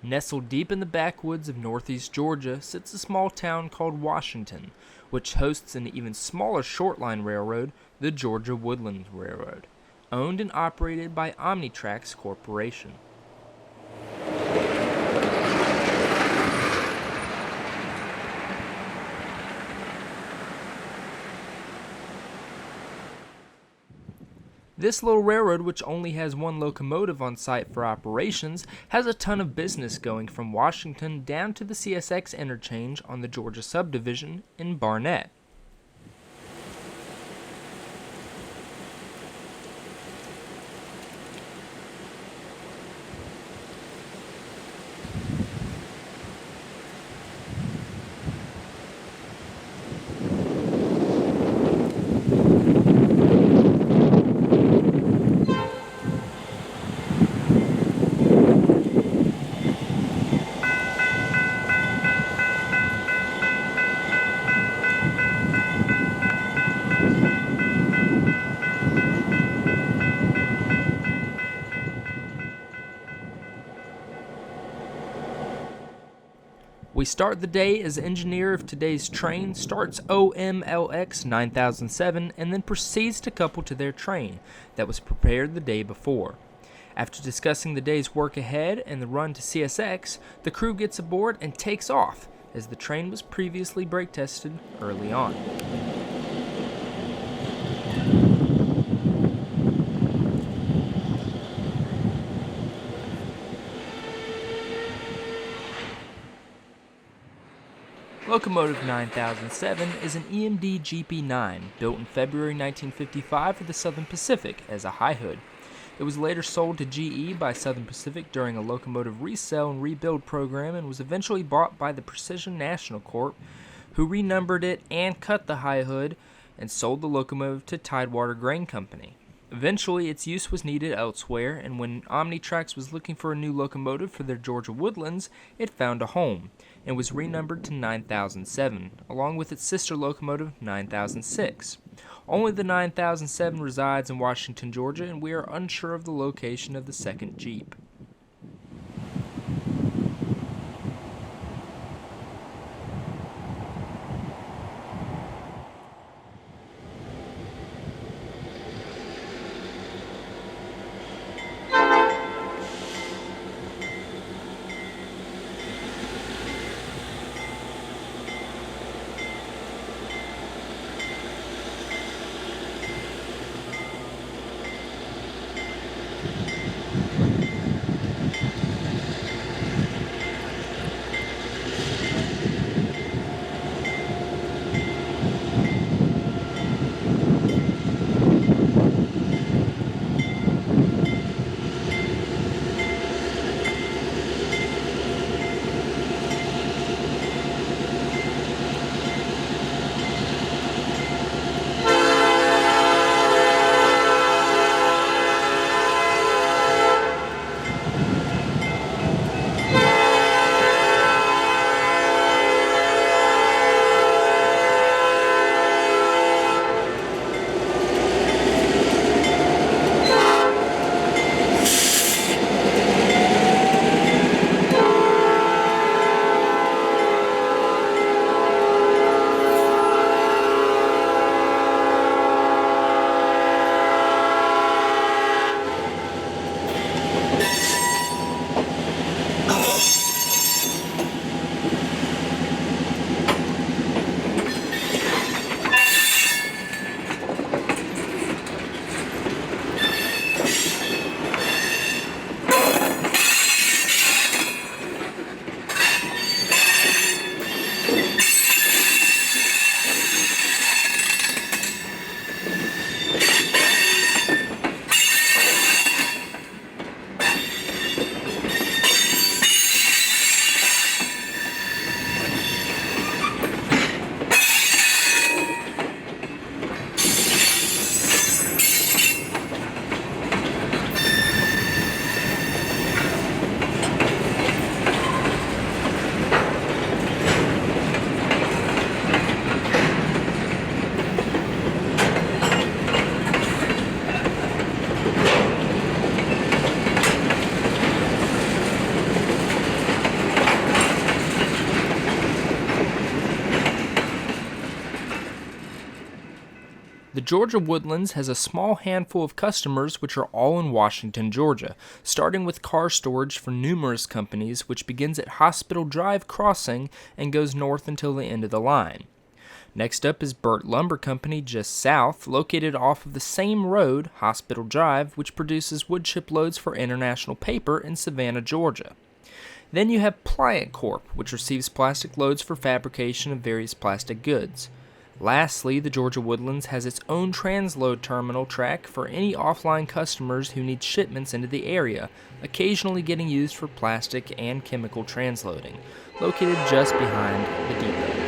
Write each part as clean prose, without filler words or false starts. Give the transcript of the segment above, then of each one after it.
Nestled deep in the backwoods of northeast Georgia sits a small town called Washington, which hosts an even smaller shortline railroad, the Georgia Woodlands Railroad, owned and operated by Omi-Trax Corporation. This little railroad, which only has one locomotive on site for operations, has a ton of business going from Washington down to the CSX Interchange on the Georgia Subdivision in Barnett. We start the day as engineer of today's train starts OMLX 9007 and then proceeds to couple to their train that was prepared the day before. After discussing the day's work ahead and the run to CSX, the crew gets aboard and takes off as the train was previously brake tested early on. Locomotive 9007 is an EMD GP9 built in February 1955 for the Southern Pacific as a high hood. It was later sold to GE by Southern Pacific during a locomotive resale and rebuild program and was eventually bought by the Precision National Corp, who renumbered it and cut the high hood and sold the locomotive to Tidewater Grain Company. Eventually, its use was needed elsewhere, and when Omi-Trax was looking for a new locomotive for their Georgia Woodlands, it found a home and was renumbered to 9007, along with its sister locomotive 9006. Only the 9007 resides in Washington, Georgia, and we are unsure of the location of the second Jeep. Georgia Woodlands has a small handful of customers which are all in Washington, Georgia, starting with car storage for numerous companies, which begins at Hospital Drive Crossing and goes north until the end of the line. Next up is Burt Lumber Company just south, located off of the same road, Hospital Drive, which produces wood chip loads for International Paper in Savannah, Georgia. Then you have Pliant Corp, which receives plastic loads for fabrication of various plastic goods. Lastly, the Georgia Woodlands has its own Transload Terminal Track for any offline customers who need shipments into the area, occasionally getting used for plastic and chemical transloading, located just behind the depot.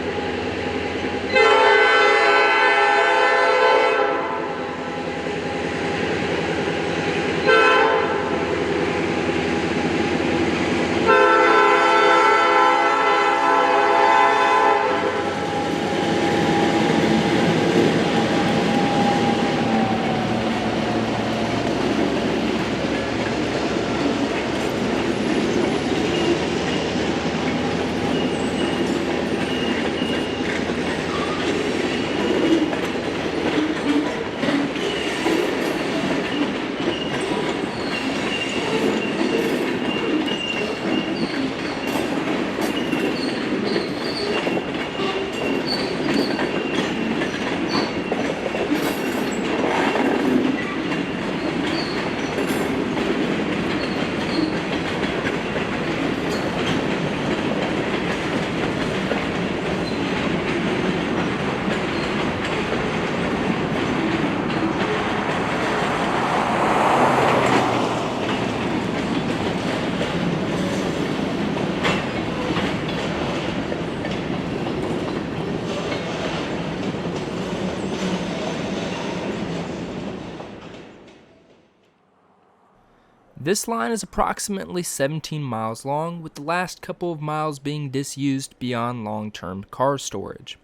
This line is approximately 17 miles long, with the last couple of miles being disused beyond long-term car storage.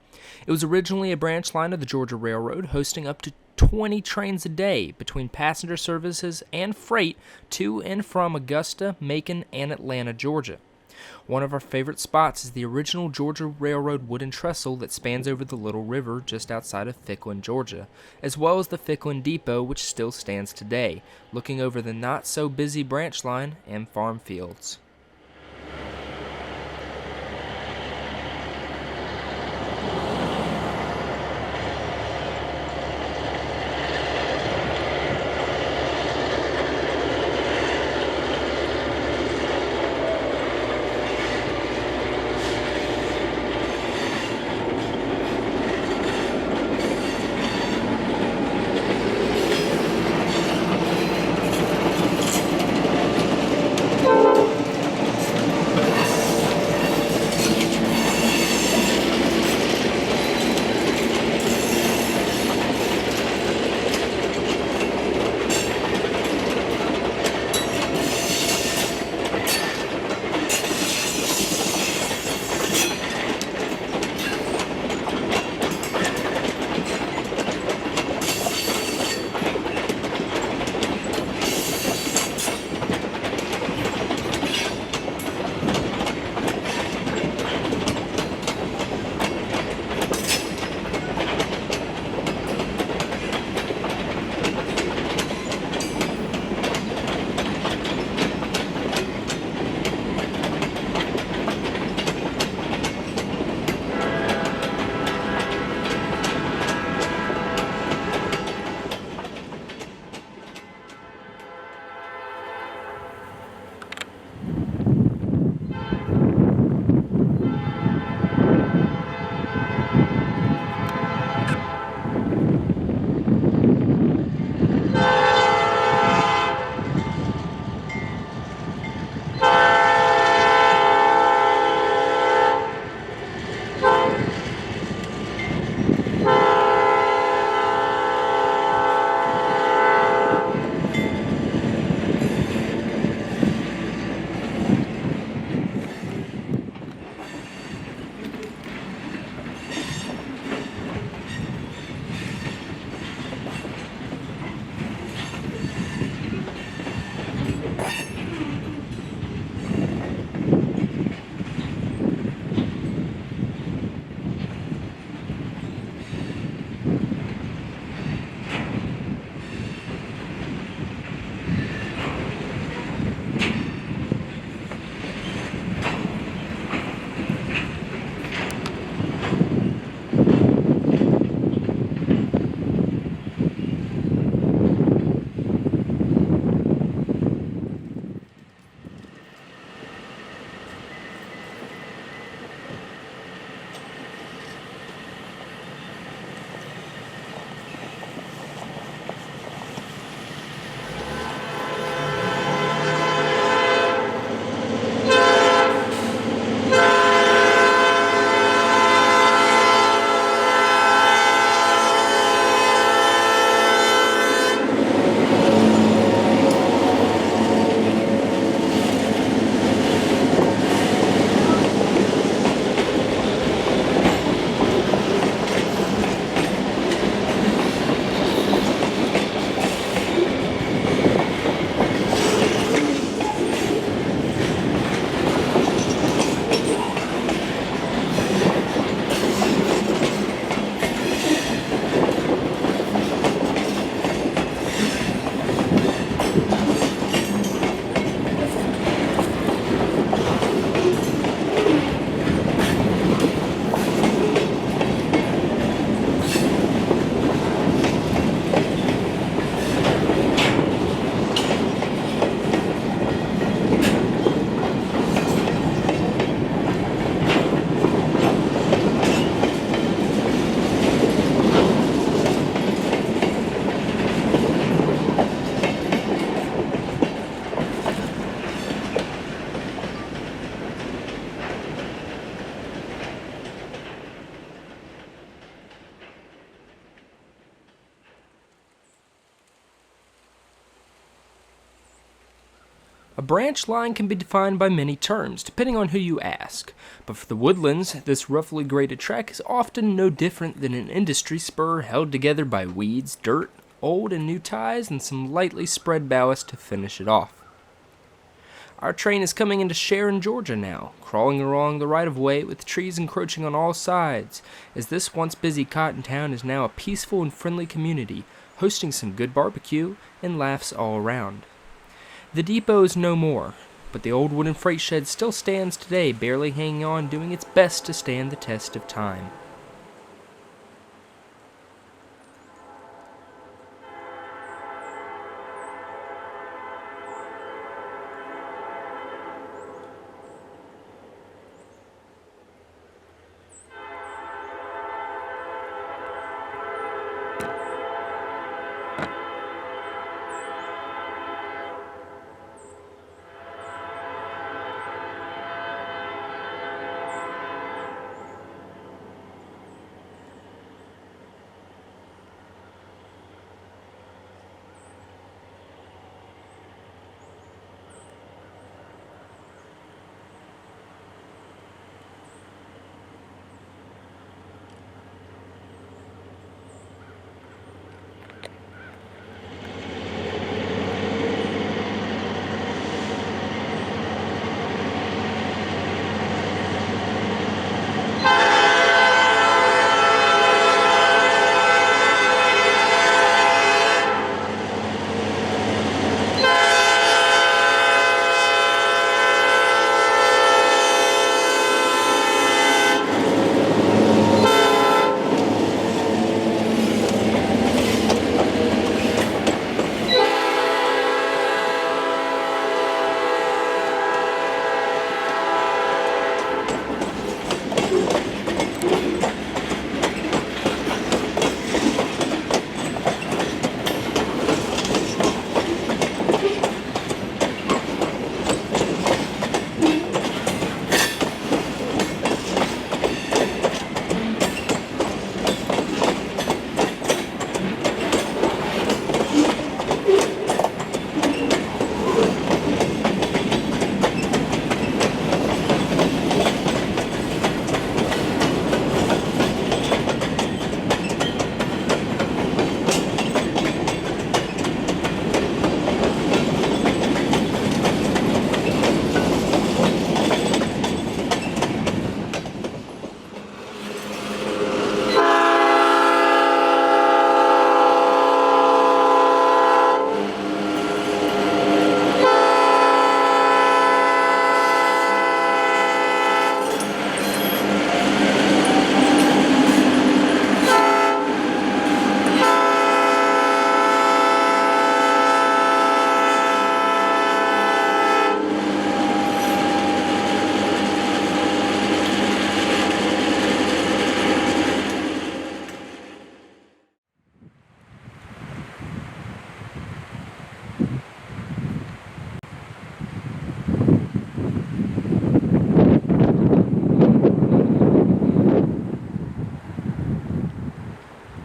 It was originally a branch line of the Georgia Railroad, hosting up to 20 trains a day between passenger services and freight to and from Augusta, Macon, and Atlanta, Georgia. One of our favorite spots is the original Georgia Railroad wooden trestle that spans over the Little River just outside of Ficklin, Georgia, as well as the Ficklin Depot, which still stands today, looking over the not-so-busy branch line and farm fields. A branch line can be defined by many terms, depending on who you ask. But for the Woodlands, this roughly graded track is often no different than an industry spur held together by weeds, dirt, old and new ties, and some lightly spread ballast to finish it off. Our train is coming into Sharon, Georgia now, crawling along the right-of-way with trees encroaching on all sides, as this once busy cotton town is now a peaceful and friendly community, hosting some good barbecue and laughs all around. The depot is no more, but the old wooden freight shed still stands today, barely hanging on, doing its best to stand the test of time.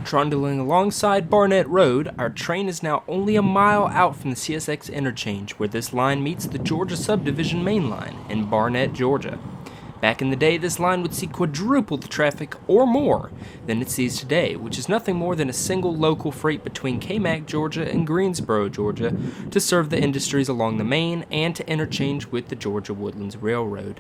Trundling alongside Barnett Road, our train is now only a mile out from the CSX Interchange, where this line meets the Georgia Subdivision main line in Barnett, Georgia. Back in the day, this line would see quadruple the traffic or more than it sees today, which is nothing more than a single local freight between K-Mac, Georgia and Greensboro, Georgia, to serve the industries along the main and to interchange with the Georgia Woodlands Railroad.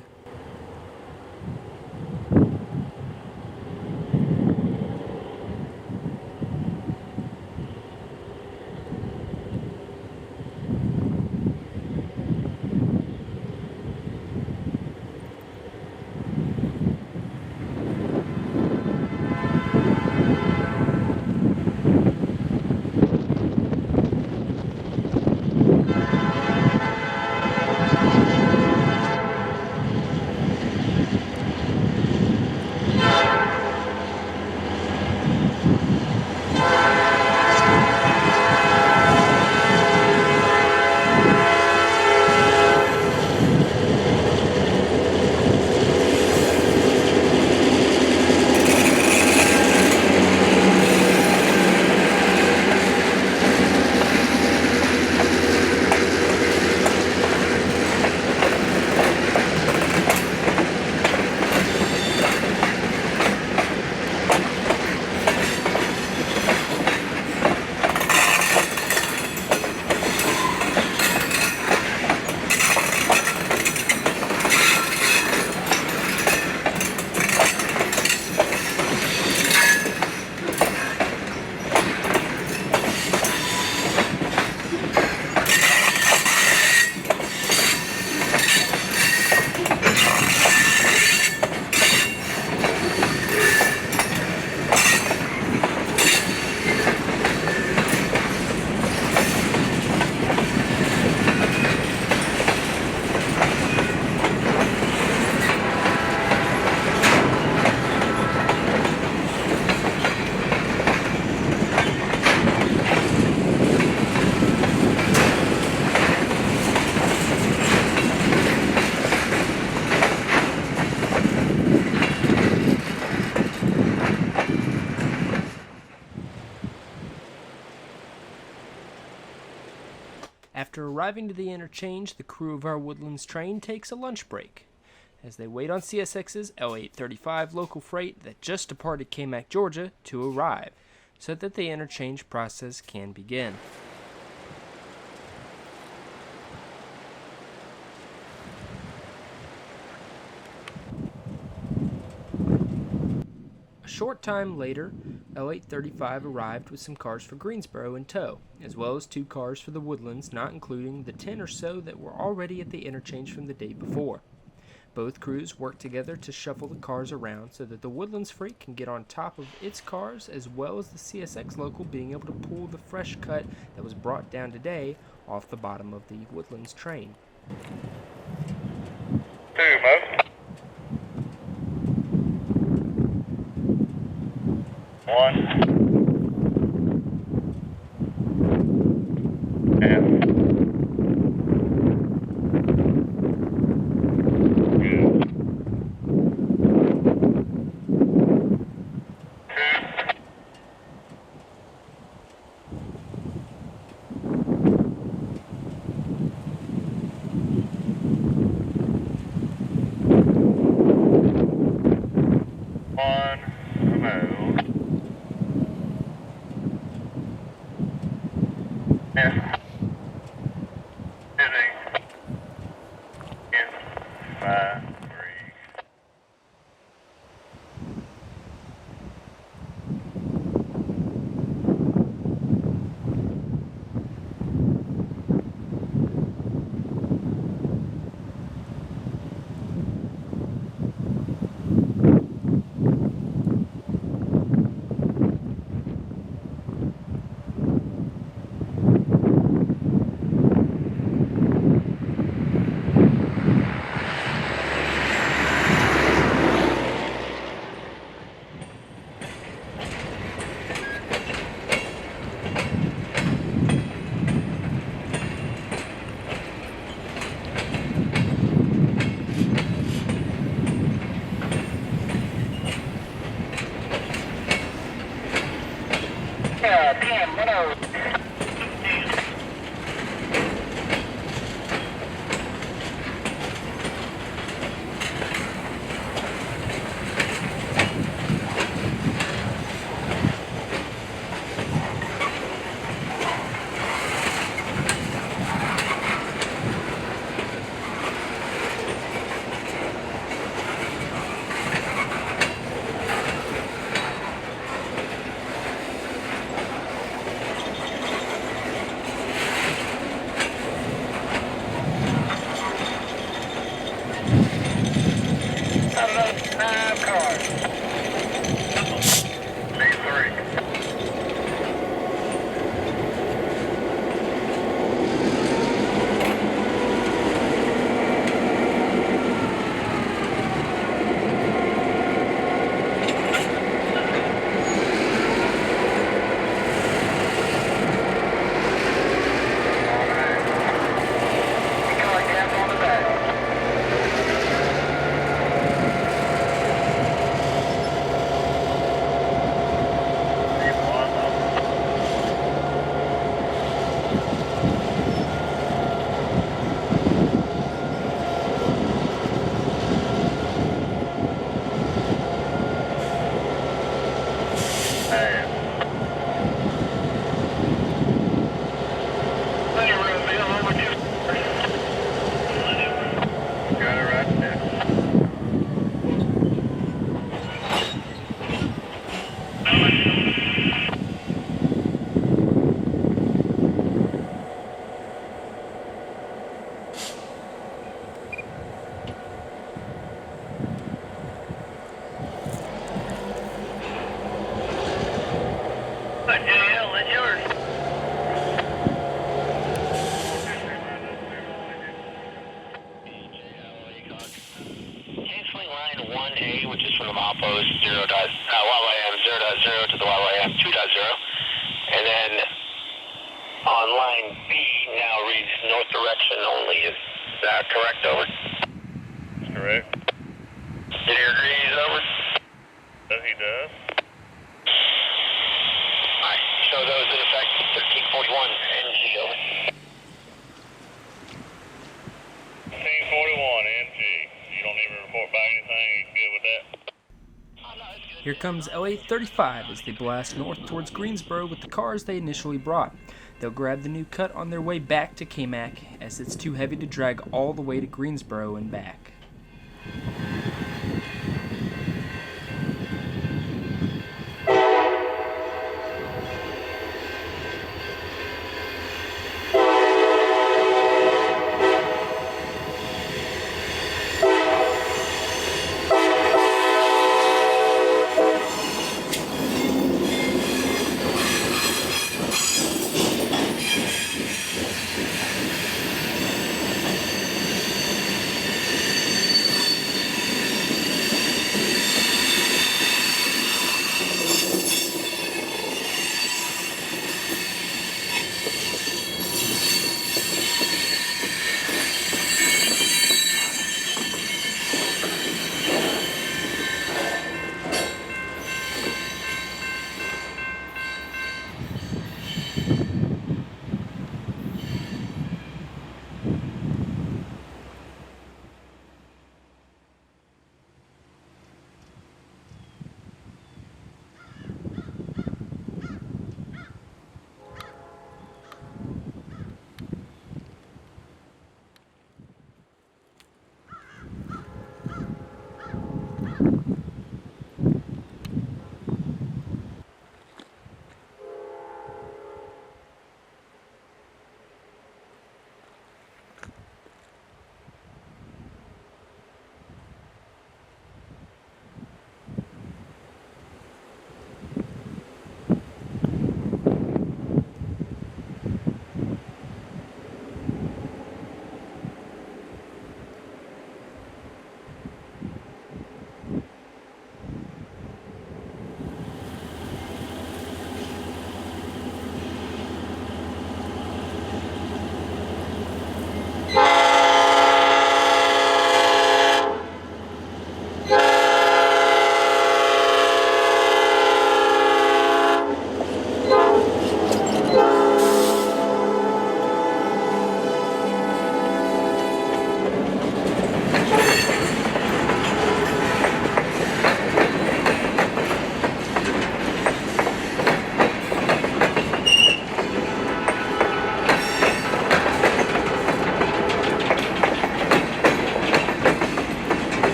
arriving to the interchange, the crew of our Woodlands train takes a lunch break as they wait on CSX's L835 local freight that just departed K-Mac, Georgia, to arrive so that the interchange process can begin. A short time later, L835 arrived with some cars for Greensboro in tow, as well as 2 cars for the Woodlands, not including the 10 or so that were already at the interchange from the day before. Both crews work together to shuffle the cars around so that the Woodlands freight can get on top of its cars, as well as the CSX local being able to pull the fresh cut that was brought down today off the bottom of the Woodlands train. 2, move. 1. And. Here comes LA-35 as they blast north towards Greensboro with the cars they initially brought. They'll grab the new cut on their way back to K-Mac as it's too heavy to drag all the way to Greensboro and back.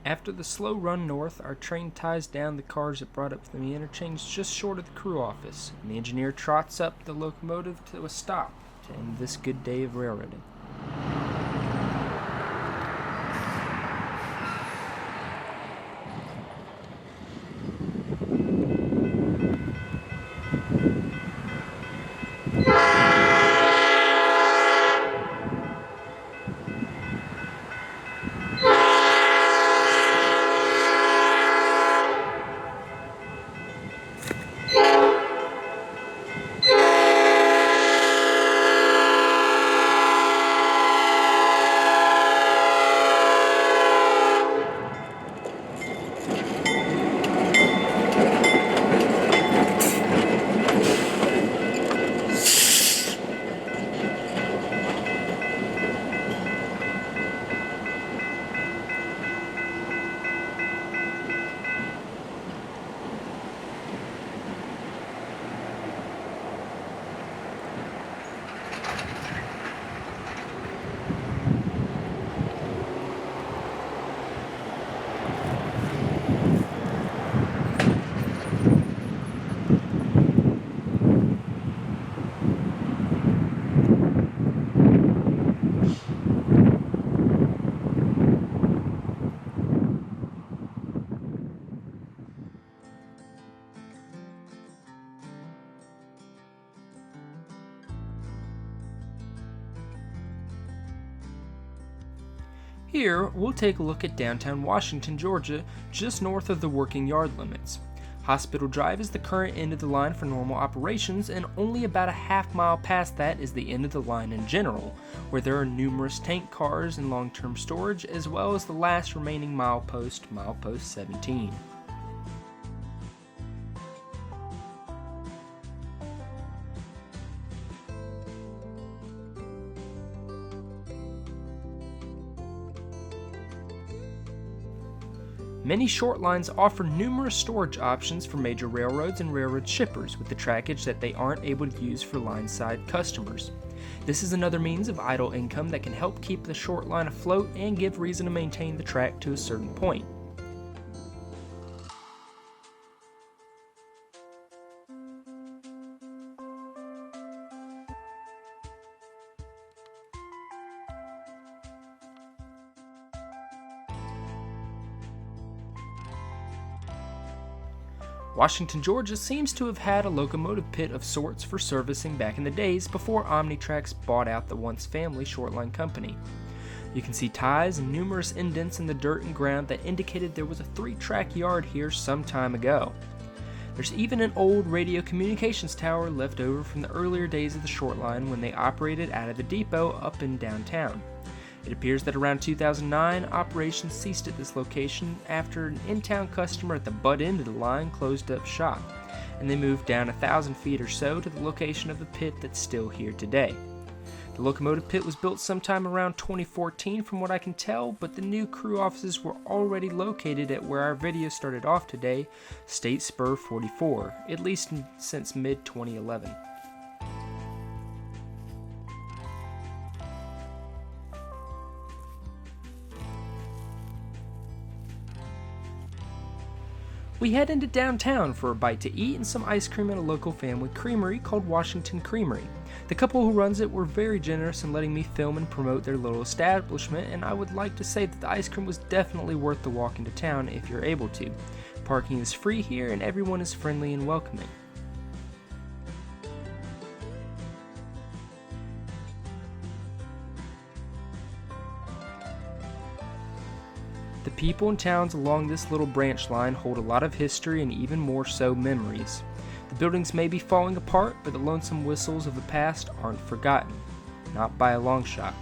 After the slow run north, our train ties down the cars it brought up from the interchange just short of the crew office, and the engineer trots up the locomotive to a stop to end this good day of railroading. Here, we'll take a look at downtown Washington, Georgia, just north of the working yard limits. Hospital Drive is the current end of the line for normal operations, and only about a half-mile past that is the end of the line in general, where there are numerous tank cars and long-term storage, as well as the last remaining milepost 17. Many short lines offer numerous storage options for major railroads and railroad shippers with the trackage that they aren't able to use for line-side customers. This is another means of idle income that can help keep the short line afloat and give reason to maintain the track to a certain point. Washington, Georgia seems to have had a locomotive pit of sorts for servicing back in the days before Omi-Trax bought out the once family Shortline company. You can see ties and numerous indents in the dirt and ground that indicated there was a 3-track yard here some time ago. There's even an old radio communications tower left over from the earlier days of the Shortline when they operated out of the depot up in downtown. It appears that around 2009, operations ceased at this location after an in-town customer at the butt end of the line closed up shop, and they moved down 1,000 feet or so to the location of the pit that's still here today. The locomotive pit was built sometime around 2014 from what I can tell, but the new crew offices were already located at where our video started off today, State Spur 44, at least since mid-2011. We head into downtown for a bite to eat and some ice cream at a local family creamery called Washington Creamery. The couple who runs it were very generous in letting me film and promote their little establishment, and I would like to say that the ice cream was definitely worth the walk into town if you're able to. Parking is free here and everyone is friendly and welcoming. The people and towns along this little branch line hold a lot of history and even more so memories. The buildings may be falling apart, but the lonesome whistles of the past aren't forgotten. Not by a long shot.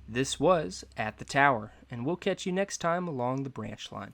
This was At the Tower, and we'll catch you next time along the branch line.